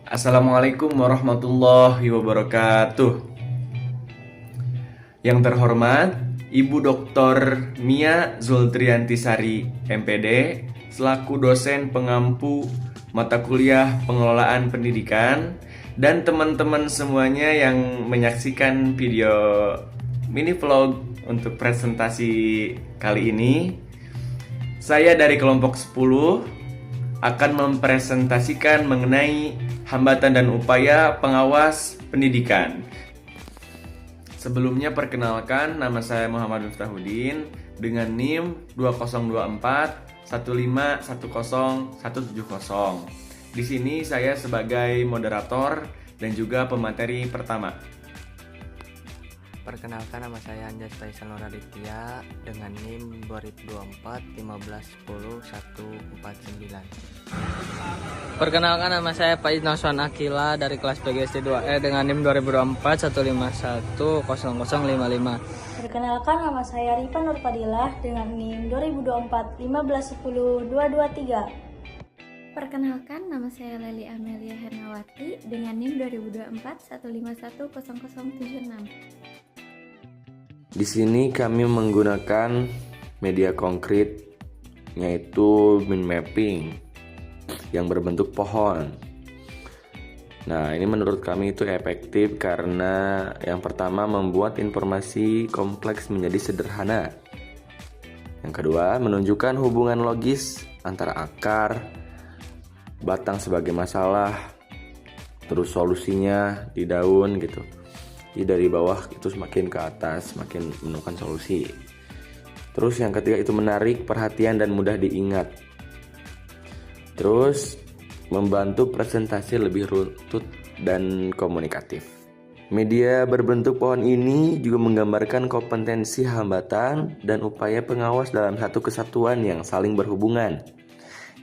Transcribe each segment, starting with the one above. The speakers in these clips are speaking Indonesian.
Assalamualaikum warahmatullahi wabarakatuh. Yang terhormat Ibu Dr. Mia Zultriantisari, MPD, selaku dosen pengampu mata kuliah pengelolaan pendidikan, dan teman-teman semuanya yang menyaksikan video mini vlog untuk presentasi kali ini. Saya dari kelompok 10 akan mempresentasikan mengenai hambatan dan upaya pengawas pendidikan. Sebelumnya perkenalkan, nama saya Muhammad Miftahudin dengan NIM 2024 1510170. Di sini saya sebagai moderator dan juga pemateri pertama. Perkenalkan, nama saya Anjas Faisal Nuraditya dengan NIM 2024 1510 149. Perkenalkan, nama saya Faiz Noswan Akila dari kelas PGSD 2E dengan NIM 2024 1510055. Perkenalkan, nama saya Rifa Nurfadilah dengan NIM 2024 1510 223. Perkenalkan, nama saya Leli Amelia Hernawati dengan NIM 2024 1510076. Di sini kami menggunakan media konkret, yaitu mind mapping yang berbentuk pohon. Nah, ini menurut kami itu efektif karena yang pertama membuat informasi kompleks menjadi sederhana. Yang kedua, menunjukkan hubungan logis antara akar, batang sebagai masalah, terus solusinya di daun gitu. Jadi dari bawah itu semakin ke atas, semakin menemukan solusi. Terus yang ketiga itu menarik perhatian dan mudah diingat. Terus membantu presentasi lebih runtut dan komunikatif. Media berbentuk pohon ini juga menggambarkan kompetensi, hambatan, dan upaya pengawas dalam satu kesatuan yang saling berhubungan.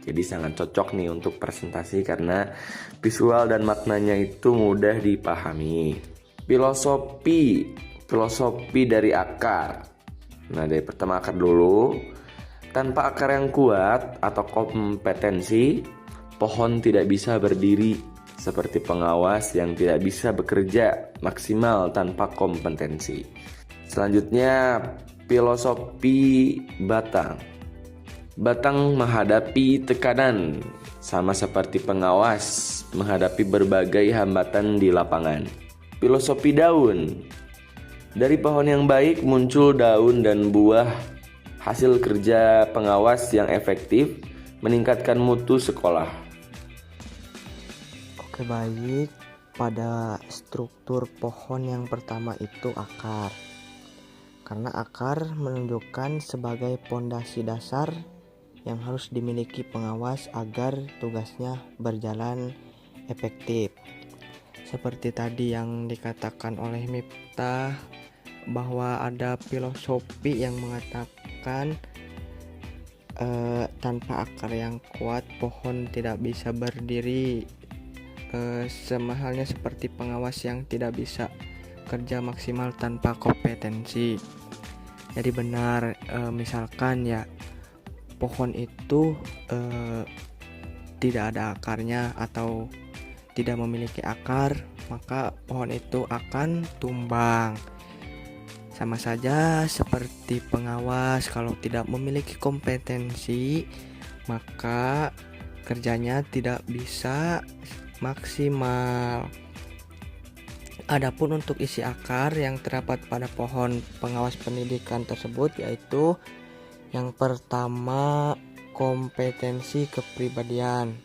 Jadi sangat cocok nih untuk presentasi karena visual dan maknanya itu mudah dipahami. Filosofi dari akar. Nah, dari pertama akar dulu. Tanpa akar yang kuat atau kompetensi, pohon tidak bisa berdiri, seperti pengawas yang tidak bisa bekerja maksimal tanpa kompetensi. Selanjutnya, filosofi batang. Batang menghadapi tekanan, sama seperti pengawas menghadapi berbagai hambatan di lapangan. Filosofi daun. Dari pohon yang baik muncul daun dan buah. Hasil kerja pengawas yang efektif meningkatkan mutu sekolah. Oke, baik. Pada struktur pohon yang pertama itu akar. Karena akar menunjukkan sebagai pondasi dasar yang harus dimiliki pengawas agar tugasnya berjalan efektif. Seperti tadi yang dikatakan oleh Miftah, bahwa ada filosofi yang mengatakan tanpa akar yang kuat pohon tidak bisa berdiri, semahalnya seperti pengawas yang tidak bisa kerja maksimal tanpa kompetensi. Jadi benar, misalkan ya pohon itu tidak ada akarnya atau tidak memiliki akar, maka pohon itu akan tumbang. Sama saja seperti pengawas, kalau tidak memiliki kompetensi, maka kerjanya tidak bisa maksimal. Adapun untuk isi akar yang terdapat pada pohon pengawas pendidikan tersebut, yaitu yang pertama kompetensi kepribadian.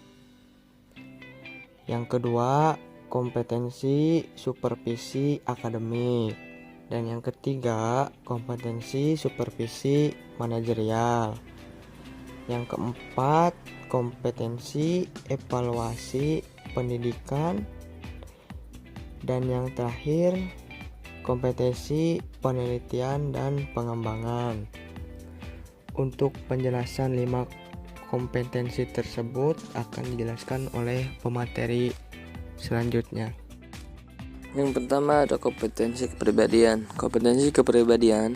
Yang kedua, kompetensi supervisi akademik. Dan yang ketiga, kompetensi supervisi manajerial. Yang keempat, kompetensi evaluasi pendidikan. Dan yang terakhir, kompetensi penelitian dan pengembangan. Untuk penjelasan 5 kompetensi tersebut akan dijelaskan oleh pemateri selanjutnya. Yang pertama ada kompetensi kepribadian. Kompetensi kepribadian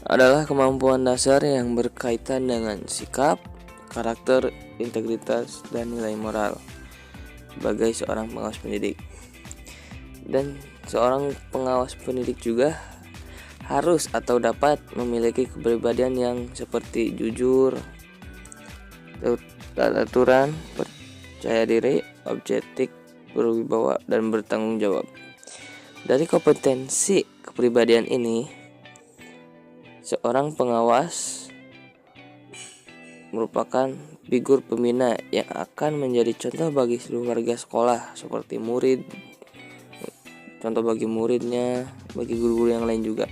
adalah kemampuan dasar yang berkaitan dengan sikap, karakter, integritas, dan nilai moral. sebagai seorang pengawas pendidik. Dan seorang pengawas pendidik juga harus atau dapat memiliki kepribadian yang seperti jujur, aturan, percaya diri, objektif, berwibawa, dan bertanggung jawab. Dari kompetensi kepribadian ini, seorang pengawas merupakan figur pembina yang akan menjadi contoh bagi seluruh warga sekolah, seperti murid, contoh bagi muridnya, bagi guru-guru yang lain juga.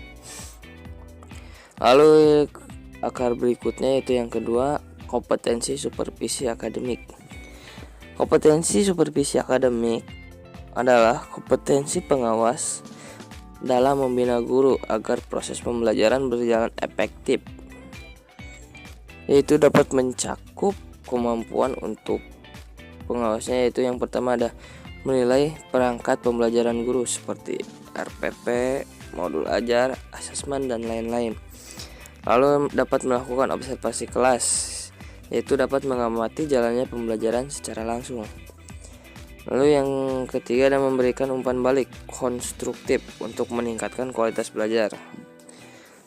Lalu akar berikutnya yaitu yang kedua, kompetensi supervisi akademik. Kompetensi supervisi akademik adalah kompetensi pengawas dalam membina guru agar proses pembelajaran berjalan efektif, yaitu dapat mencakup kemampuan untuk pengawasnya, yaitu yang pertama ada menilai perangkat pembelajaran guru seperti RPP, modul ajar, asesmen, dan lain-lain. Lalu dapat melakukan observasi kelas, yaitu dapat mengamati jalannya pembelajaran secara langsung. Lalu yang ketiga ada memberikan umpan balik konstruktif untuk meningkatkan kualitas belajar.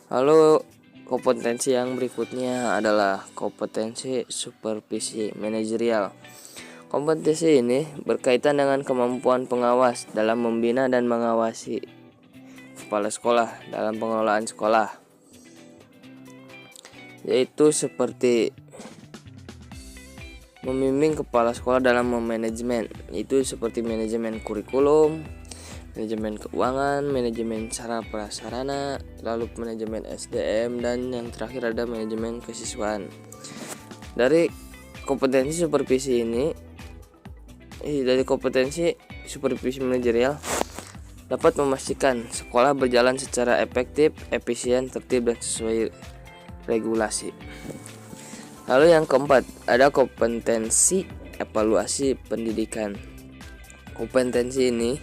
Lalu kompetensi yang berikutnya adalah kompetensi supervisi manajerial. Kompetensi ini berkaitan dengan kemampuan pengawas dalam membina dan mengawasi kepala sekolah dalam pengelolaan sekolah, yaitu seperti membimbing kepala sekolah dalam memanajemen, itu seperti manajemen kurikulum, manajemen keuangan, manajemen sarana prasarana, lalu manajemen SDM, dan yang terakhir ada manajemen kesiswaan. Dari kompetensi supervisi manajerial dapat memastikan sekolah berjalan secara efektif, efisien, tertib, dan sesuai regulasi. Lalu yang keempat ada kompetensi evaluasi pendidikan. Kompetensi ini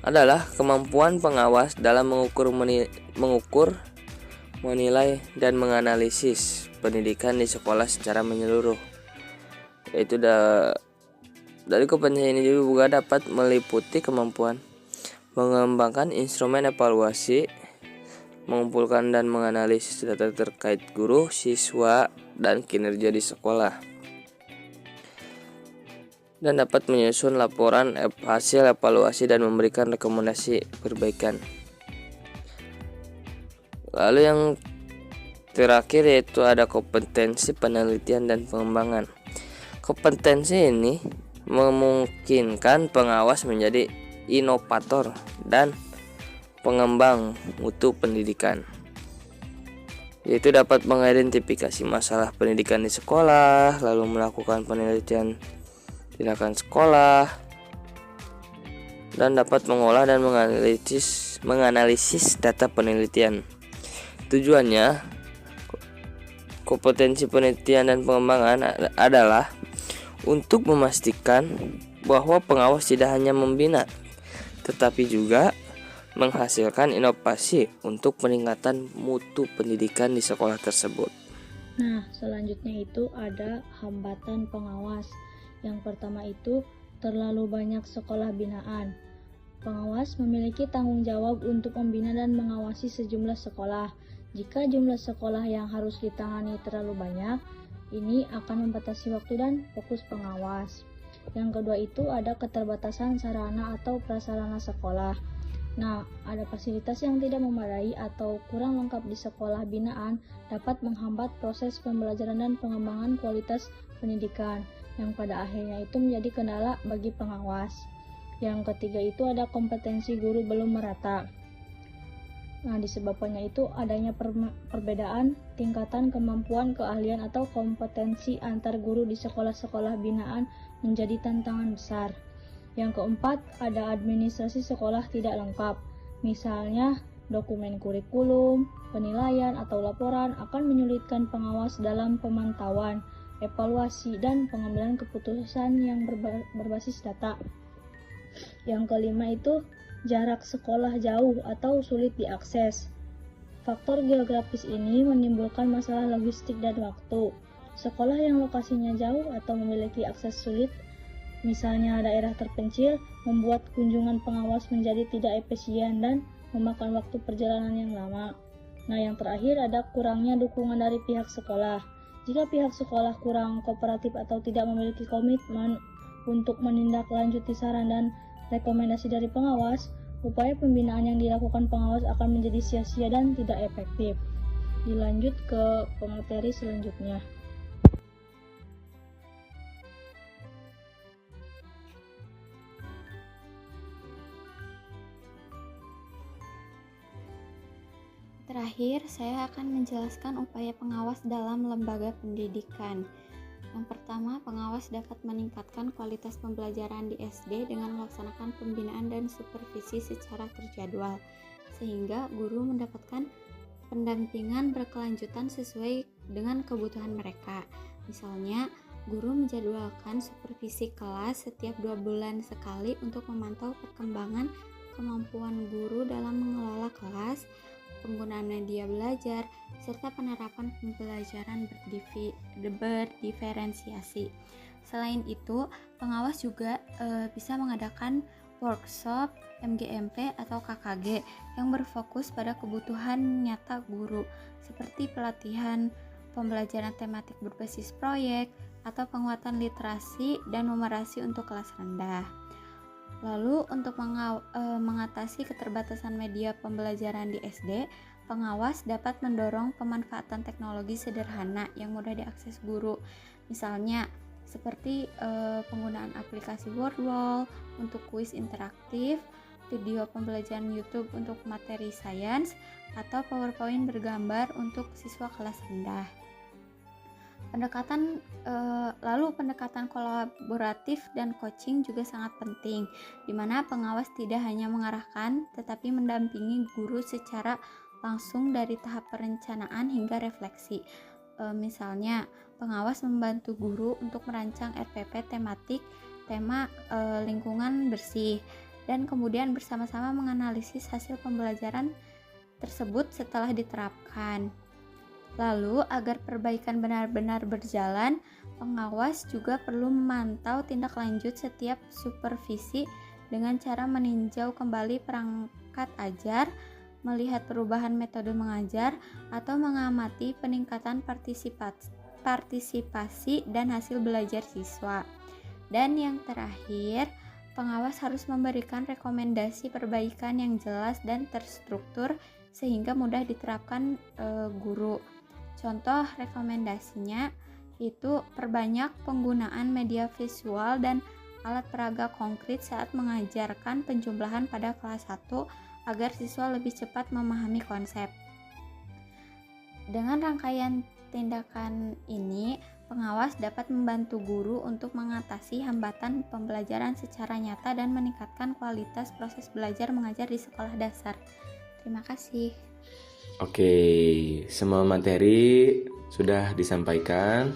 adalah kemampuan pengawas dalam mengukur, menilai, dan menganalisis pendidikan di sekolah secara menyeluruh. Yaitu dari kompetensi ini juga dapat meliputi kemampuan mengembangkan instrumen evaluasi, mengumpulkan dan menganalisis data terkait guru, siswa, dan kinerja di sekolah, dan dapat menyusun laporan hasil evaluasi dan memberikan rekomendasi perbaikan. Lalu yang terakhir yaitu ada kompetensi penelitian dan pengembangan. Kompetensi ini memungkinkan pengawas menjadi inovator dan pengembang mutu pendidikan, yaitu dapat mengidentifikasi masalah pendidikan di sekolah, lalu melakukan penelitian tindakan sekolah, dan dapat mengolah dan menganalisis data penelitian. Tujuannya, kompetensi penelitian dan pengembangan adalah untuk memastikan bahwa pengawas tidak hanya membina, tetapi juga menghasilkan inovasi untuk peningkatan mutu pendidikan di sekolah tersebut. Nah, selanjutnya itu ada hambatan pengawas. Yang pertama itu terlalu banyak sekolah binaan. Pengawas memiliki tanggung jawab untuk membina dan mengawasi sejumlah sekolah. Jika jumlah sekolah yang harus ditangani terlalu banyak, ini akan membatasi waktu dan fokus pengawas. Yang kedua itu ada keterbatasan sarana atau prasarana sekolah. Nah, ada fasilitas yang tidak memadai atau kurang lengkap di sekolah binaan dapat menghambat proses pembelajaran dan pengembangan kualitas pendidikan, yang pada akhirnya itu menjadi kendala bagi pengawas. Yang ketiga itu ada kompetensi guru belum merata. Nah, disebabkannya itu adanya perbedaan tingkatan kemampuan, keahlian, atau kompetensi antar guru di sekolah-sekolah binaan menjadi tantangan besar. Yang keempat, ada administrasi sekolah tidak lengkap. Misalnya, dokumen kurikulum, penilaian, atau laporan akan menyulitkan pengawas dalam pemantauan, evaluasi, dan pengambilan keputusan yang berbasis data. Yang kelima itu jarak sekolah jauh atau sulit diakses. Faktor geografis ini menimbulkan masalah logistik dan waktu. Sekolah yang lokasinya jauh atau memiliki akses sulit misalnya daerah terpencil, membuat kunjungan pengawas menjadi tidak efisien dan memakan waktu perjalanan yang lama. Nah, yang terakhir ada kurangnya dukungan dari pihak sekolah. Jika pihak sekolah kurang kooperatif atau tidak memiliki komitmen untuk menindaklanjuti saran dan rekomendasi dari pengawas, upaya pembinaan yang dilakukan pengawas akan menjadi sia-sia dan tidak efektif. Dilanjut ke pemateri selanjutnya. Terakhir, saya akan menjelaskan upaya pengawas dalam lembaga pendidikan. Yang pertama, pengawas dapat meningkatkan kualitas pembelajaran di SD dengan melaksanakan pembinaan dan supervisi secara terjadwal, sehingga guru mendapatkan pendampingan berkelanjutan sesuai dengan kebutuhan mereka. Misalnya, guru menjadwalkan supervisi kelas setiap 2 bulan sekali untuk memantau perkembangan kemampuan guru dalam mengelola kelas, penggunaan media belajar, serta penerapan pembelajaran berdiferensiasi. Selain itu, pengawas juga bisa mengadakan workshop MGMP atau KKG yang berfokus pada kebutuhan nyata guru, seperti pelatihan pembelajaran tematik berbasis proyek atau penguatan literasi dan numerasi untuk kelas rendah. Lalu untuk mengatasi keterbatasan media pembelajaran di SD, pengawas dapat mendorong pemanfaatan teknologi sederhana yang mudah diakses guru. Misalnya seperti penggunaan aplikasi Wordwall untuk kuis interaktif, video pembelajaran YouTube untuk materi sains, atau PowerPoint bergambar untuk siswa kelas rendah. Pendekatan kolaboratif dan coaching juga sangat penting, di mana pengawas tidak hanya mengarahkan tetapi mendampingi guru secara langsung dari tahap perencanaan hingga refleksi. Misalnya, pengawas membantu guru untuk merancang RPP tema lingkungan bersih, dan kemudian bersama-sama menganalisis hasil pembelajaran tersebut setelah diterapkan. Lalu, agar perbaikan benar-benar berjalan, pengawas juga perlu memantau tindak lanjut setiap supervisi dengan cara meninjau kembali perangkat ajar, melihat perubahan metode mengajar, atau mengamati peningkatan partisipasi dan hasil belajar siswa. Dan yang terakhir, pengawas harus memberikan rekomendasi perbaikan yang jelas dan terstruktur sehingga mudah diterapkan guru. Contoh rekomendasinya itu perbanyak penggunaan media visual dan alat peraga konkret saat mengajarkan penjumlahan pada kelas 1 agar siswa lebih cepat memahami konsep. Dengan rangkaian tindakan ini, pengawas dapat membantu guru untuk mengatasi hambatan pembelajaran secara nyata dan meningkatkan kualitas proses belajar mengajar di sekolah dasar. Terima kasih. Oke, semua materi sudah disampaikan.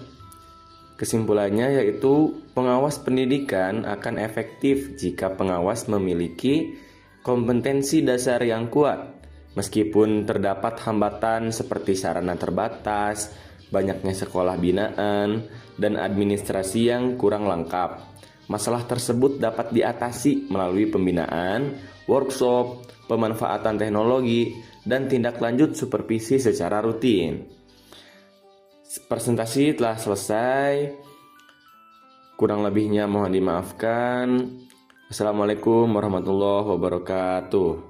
Kesimpulannya yaitu pengawas pendidikan akan efektif jika pengawas memiliki kompetensi dasar yang kuat. Meskipun terdapat hambatan seperti sarana terbatas, banyaknya sekolah binaan, dan administrasi yang kurang lengkap, masalah tersebut dapat diatasi melalui pembinaan, workshop, pemanfaatan teknologi, dan tindak lanjut supervisi secara rutin. Presentasi telah selesai. Kurang lebihnya mohon dimaafkan. Assalamualaikum warahmatullahi wabarakatuh.